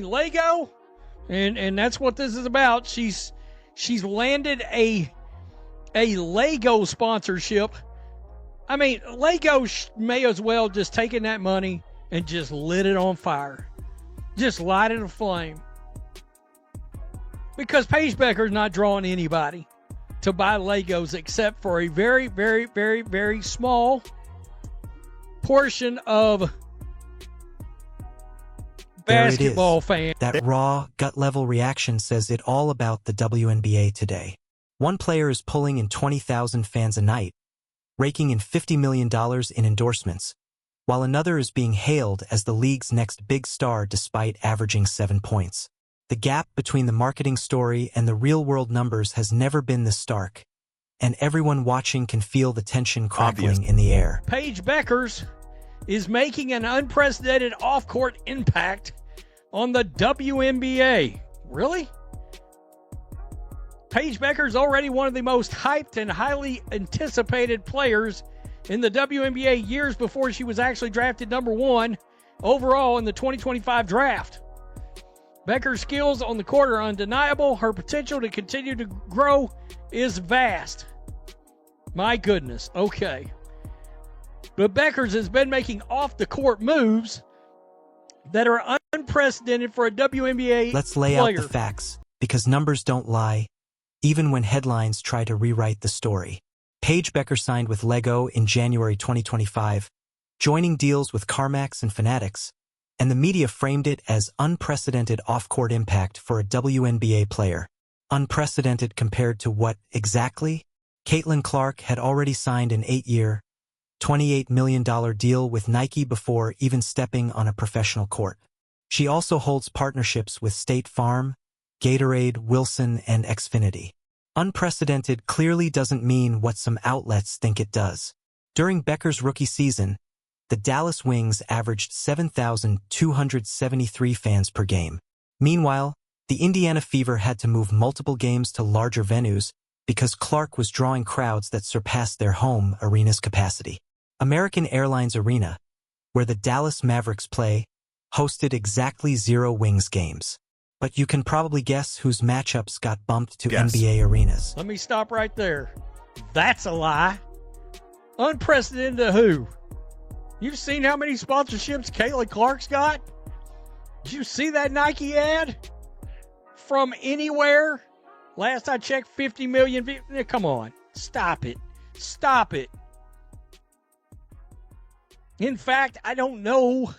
Lego, and that's what this is about. She's landed a Lego sponsorship. I mean, Lego may as well just taken that money and just lit it on fire. Just light it aflame. Because Paige Becker's not drawing anybody to buy Legos except for a very, very, very, very small portion of basketball fans. That raw, gut-level reaction says it all about the WNBA today. One player is pulling in 20,000 fans a night, raking in $50 million in endorsements, while another is being hailed as the league's next big star despite averaging 7 points. The gap between the marketing story and the real-world numbers has never been this stark, and everyone watching can feel the tension crackling in the air. Paige Bueckers is making an unprecedented off-court impact on the WNBA. Really? Paige Becker is already one of the most hyped and highly anticipated players in the WNBA years before she was actually drafted number 1 overall in the 2025 draft. Becker's skills on the court are undeniable. Her potential to continue to grow is vast. My goodness. Okay. But Beckers has been making off-the-court moves that are unprecedented for a WNBA Let's lay player. out the facts, because numbers don't lie, even when headlines try to rewrite the story. Paige Becker signed with Lego in January 2025, joining deals with CarMax and Fanatics, and the media framed it as unprecedented off-court impact for a WNBA player. Unprecedented compared to what exactly? Caitlyn Clark had already signed an 8-year, $28 million deal with Nike before even stepping on a professional court. She also holds partnerships with State Farm, Gatorade, Wilson, and Xfinity. Unprecedented clearly doesn't mean what some outlets think it does. During Becker's rookie season, the Dallas Wings averaged 7,273 fans per game. Meanwhile, the Indiana Fever had to move multiple games to larger venues because Clark was drawing crowds that surpassed their home arena's capacity. American Airlines Arena, where the Dallas Mavericks play, hosted exactly 0 Wings games. But you can probably guess whose matchups got bumped to NBA arenas. Let me stop right there. That's a lie. Unprecedented to who? You've seen how many sponsorships Caitlyn Clark's got? Did you see that Nike ad? From anywhere? Last I checked, 50 million. Come on. Stop it. Stop it. In fact, I don't know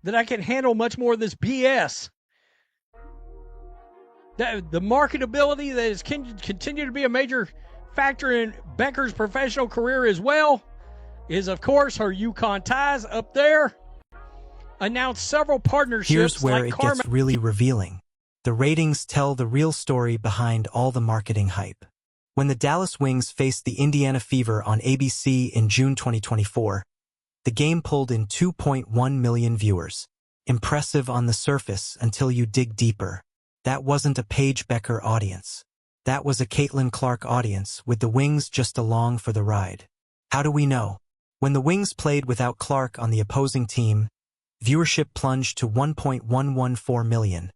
that I can handle much more of this BS. The marketability that has continued to be a major factor in Becker's professional career as well is, of course, her UConn ties up there. Announced several partnerships. Here's where like it gets really revealing. The ratings tell the real story behind all the marketing hype. When the Dallas Wings faced the Indiana Fever on ABC in June 2024, the game pulled in 2.1 million viewers. Impressive on the surface until you dig deeper. That wasn't a Paige Becker audience. That was a Caitlyn Clark audience, with the Wings just along for the ride. How do we know? When the Wings played without Clark on the opposing team, viewership plunged to 1.114 million,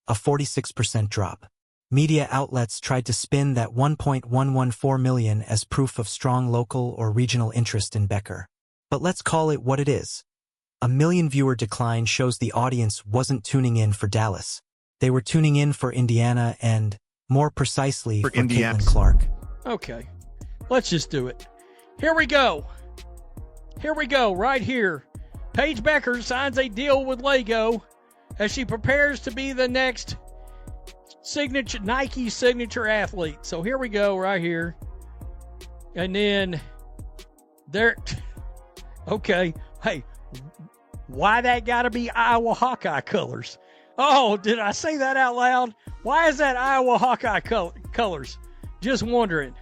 a 46% drop. Media outlets tried to spin that 1.114 million as proof of strong local or regional interest in Becker. But let's call it what it is. A million-viewer decline shows the audience wasn't tuning in for Dallas. They were tuning in for Indiana and, more precisely, for Caitlyn Clark. Okay, let's just do it. Here we go. Here we go, right here. Paige Becker signs a deal with Lego as she prepares to be the next Nike signature athlete. So here we go, right here. And then there... Okay, hey, why that gotta be Iowa Hawkeye colors? Oh, did I say that out loud? Why is that Iowa Hawkeye colors? Just wondering.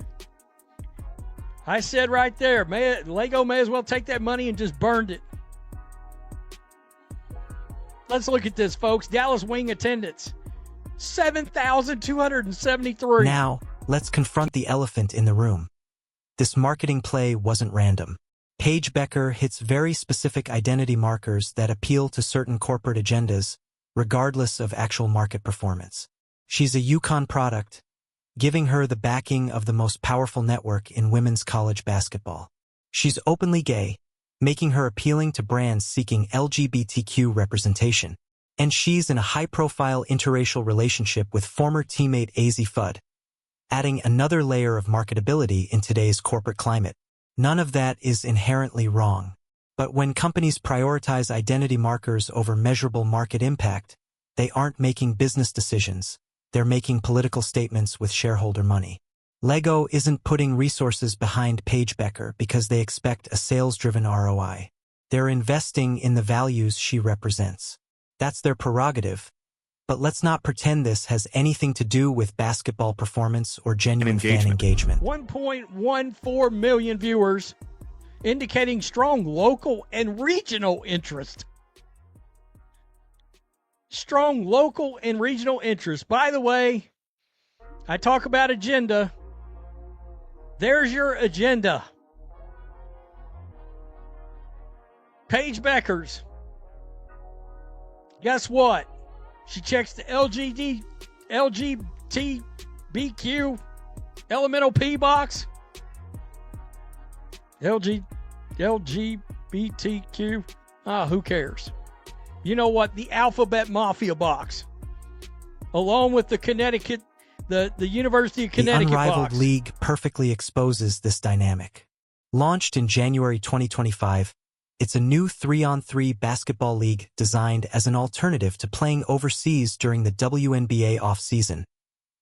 I said right there, Lego may as well take that money and just burned it. Let's look at this, folks. Dallas Wing attendance, 7,273. Now, let's confront the elephant in the room. This marketing play wasn't random. Paige Becker hits very specific identity markers that appeal to certain corporate agendas, regardless of actual market performance. She's a UConn product, giving her the backing of the most powerful network in women's college basketball. She's openly gay, making her appealing to brands seeking LGBTQ representation. And she's in a high-profile interracial relationship with former teammate AZ Fudd, adding another layer of marketability in today's corporate climate. None of that is inherently wrong. But when companies prioritize identity markers over measurable market impact, they aren't making business decisions. They're making political statements with shareholder money. Lego isn't putting resources behind Paige Becker because they expect a sales-driven ROI. They're investing in the values she represents. That's their prerogative. But let's not pretend this has anything to do with basketball performance or genuine fan engagement. 1.14 million viewers, indicating strong local and regional interest. Strong local and regional interest. By the way, I talk about agenda. There's your agenda. Paige Bueckers. Guess what? She checks the LGBTQ elemental P box. LGBTQ. Who cares? You know what? The Alphabet Mafia box. Along with the Connecticut, the University of Connecticut The Unrivaled box. League perfectly exposes this dynamic. Launched in January 2025, it's a new 3-on-3 basketball league designed as an alternative to playing overseas during the WNBA off-season,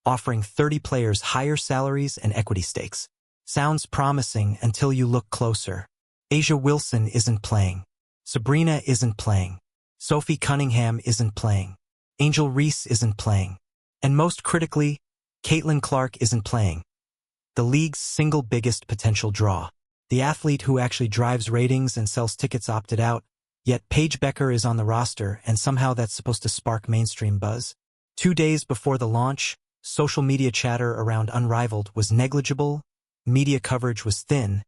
offering 30 players higher salaries and equity stakes. Sounds promising until you look closer. A'ja Wilson isn't playing. Sabrina isn't playing. Sophie Cunningham isn't playing. Angel Reese isn't playing. And most critically, Caitlyn Clark isn't playing. The league's single biggest potential draw. The athlete who actually drives ratings and sells tickets opted out, yet Paige Becker is on the roster, and somehow that's supposed to spark mainstream buzz. 2 days before the launch, social media chatter around Unrivaled was negligible, media coverage was thin,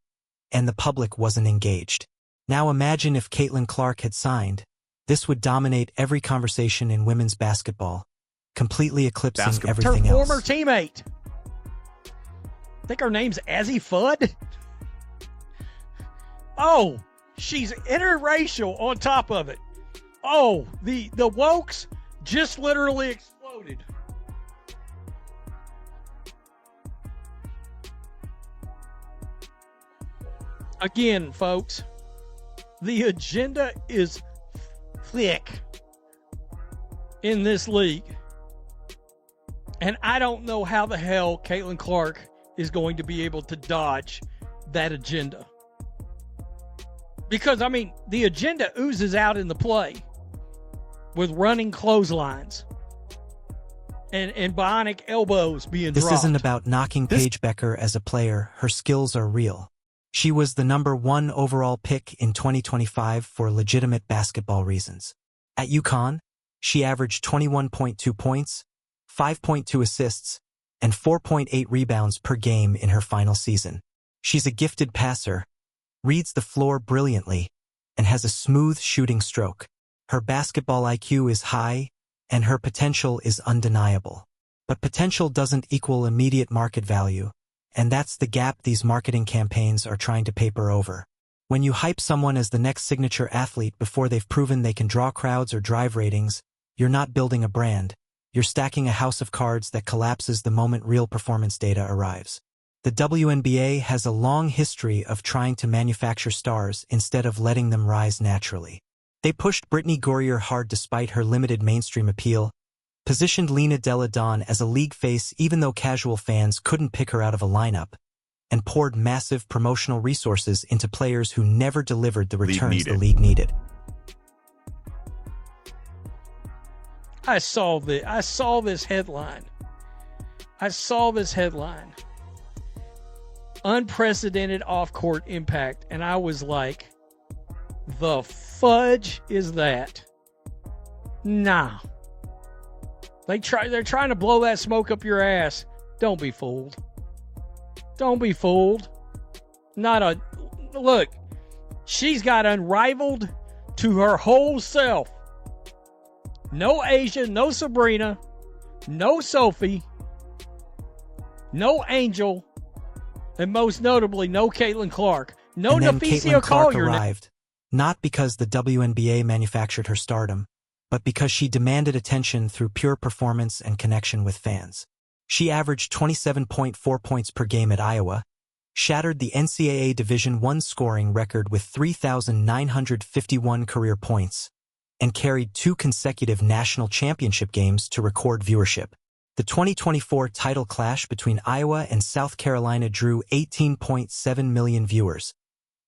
and the public wasn't engaged. Now imagine if Caitlyn Clark had signed. This would dominate every conversation in women's basketball, completely eclipsing everything else. Her former teammate. I think her name's AZ Fudd. Oh, she's interracial on top of it. Oh, the wokes just literally exploded. Again, folks, the agenda is thick in this league. And I don't know how the hell Caitlyn Clark is going to be able to dodge that agenda. Because, I mean, the agenda oozes out in the play with running clotheslines and bionic elbows being dropped. This isn't about knocking Paige Becker as a player. Her skills are real. She was the #1 overall pick in 2025 for legitimate basketball reasons. At UConn, she averaged 21.2 points, 5.2 assists, and 4.8 rebounds per game in her final season. She's a gifted passer, reads the floor brilliantly, and has a smooth shooting stroke. Her basketball IQ is high, and her potential is undeniable. But potential doesn't equal immediate market value, and that's the gap these marketing campaigns are trying to paper over. When you hype someone as the next signature athlete before they've proven they can draw crowds or drive ratings, you're not building a brand. You're stacking a house of cards that collapses the moment real performance data arrives. The WNBA has a long history of trying to manufacture stars instead of letting them rise naturally. They pushed Brittany Gourier hard despite her limited mainstream appeal, positioned Lena Delle Donne as a league face even though casual fans couldn't pick her out of a lineup, and poured massive promotional resources into players who never delivered the returns the league needed. I saw this headline. Unprecedented off-court impact, and I was like, the fudge is that? Nah. They're trying to blow that smoke up your ass. Don't be fooled. Don't be fooled. Look, she's got Unrivaled to her whole self. No Asia, no Sabrina, no Sophie, no Angel, and most notably, no Caitlyn Clark. No And then Naficio Caitlyn Clark Collier. arrived, not because the WNBA manufactured her stardom, but because she demanded attention through pure performance and connection with fans. She averaged 27.4 points per game at Iowa, shattered the NCAA Division I scoring record with 3,951 career points, and carried 2 consecutive national championship games to record viewership. The 2024 title clash between Iowa and South Carolina drew 18.7 million viewers,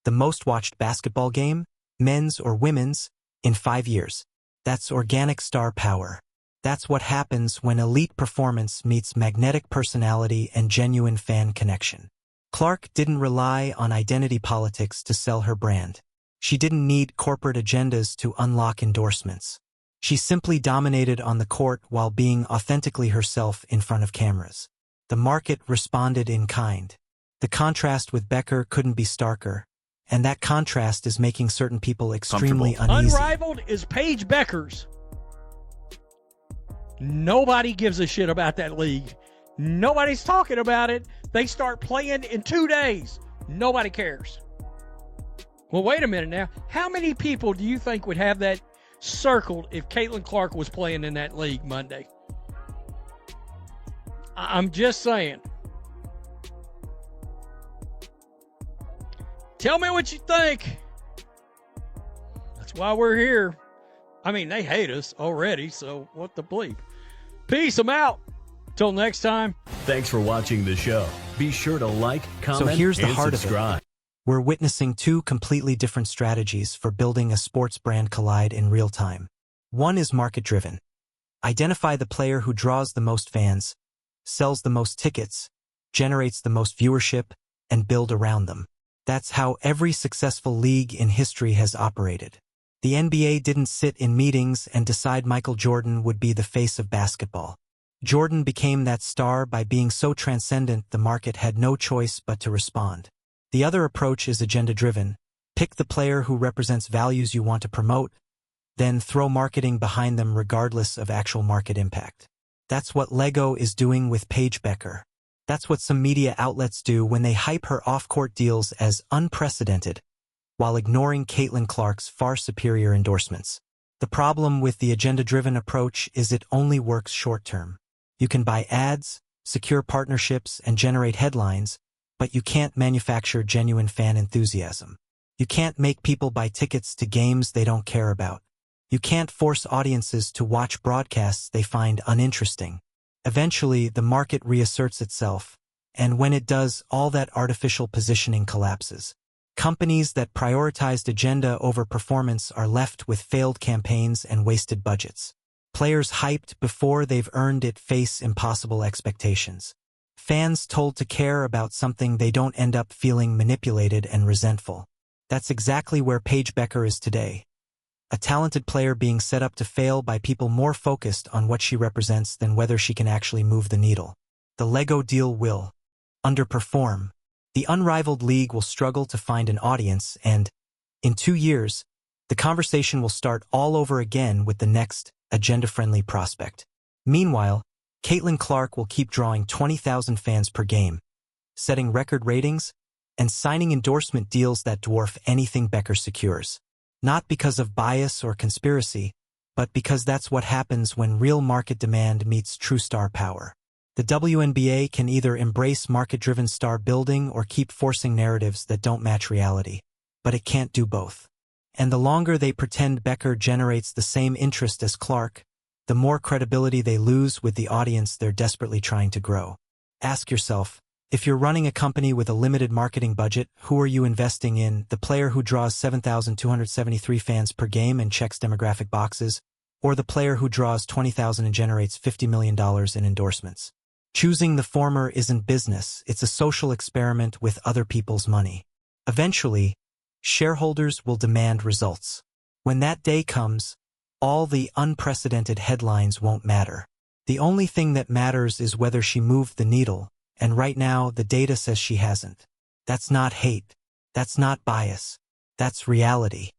the most-watched basketball game, men's or women's, in 5 years. That's organic star power. That's what happens when elite performance meets magnetic personality and genuine fan connection. Clark didn't rely on identity politics to sell her brand. She didn't need corporate agendas to unlock endorsements. She simply dominated on the court while being authentically herself in front of cameras. The market responded in kind. The contrast with Becker couldn't be starker, and that contrast is making certain people extremely uneasy. Unrivaled is Paige Bueckers. Nobody gives a shit about that league. Nobody's talking about it. They start playing in 2 days. Nobody cares. Well, wait a minute now. How many people do you think would have that circled if Caitlyn Clark was playing in that league Monday? I'm just saying. Tell me what you think. That's why we're here. I mean, they hate us already, so what the bleep. Peace, I'm out. Till next time. Thanks for watching the show. Be sure to like, comment, So here's the and heart subscribe. of it. We're witnessing 2 completely different strategies for building a sports brand collide in real time. One is market-driven. Identify the player who draws the most fans, sells the most tickets, generates the most viewership, and build around them. That's how every successful league in history has operated. The NBA didn't sit in meetings and decide Michael Jordan would be the face of basketball. Jordan became that star by being so transcendent the market had no choice but to respond. The other approach is agenda-driven. Pick the player who represents values you want to promote, then throw marketing behind them regardless of actual market impact. That's what Lego is doing with Paige Becker. That's what some media outlets do when they hype her off-court deals as unprecedented, while ignoring Caitlyn Clark's far superior endorsements. The problem with the agenda-driven approach is it only works short-term. You can buy ads, secure partnerships, and generate headlines, but you can't manufacture genuine fan enthusiasm. You can't make people buy tickets to games they don't care about. You can't force audiences to watch broadcasts they find uninteresting. Eventually, the market reasserts itself, and when it does, all that artificial positioning collapses. Companies that prioritized agenda over performance are left with failed campaigns and wasted budgets. Players hyped before they've earned it face impossible expectations. Fans told to care about something they don't end up feeling manipulated and resentful. That's exactly where Paige Becker is today. A talented player being set up to fail by people more focused on what she represents than whether she can actually move the needle. The Lego deal will underperform. The unrivaled league will struggle to find an audience, and, in 2 years, the conversation will start all over again with the next agenda-friendly prospect. Meanwhile, Caitlyn Clark will keep drawing 20,000 fans per game, setting record ratings, and signing endorsement deals that dwarf anything Becker secures. Not because of bias or conspiracy, but because that's what happens when real market demand meets true star power. The WNBA can either embrace market-driven star building or keep forcing narratives that don't match reality, but it can't do both. And the longer they pretend Becker generates the same interest as Clark, the more credibility they lose with the audience they're desperately trying to grow. Ask yourself, if you're running a company with a limited marketing budget, who are you investing in? The player who draws 7,273 fans per game and checks demographic boxes, or the player who draws 20,000 and generates $50 million in endorsements? Choosing the former isn't business, it's a social experiment with other people's money. Eventually, shareholders will demand results. When that day comes, all the unprecedented headlines won't matter. The only thing that matters is whether she moved the needle, and right now the data says she hasn't. That's not hate. That's not bias. That's reality.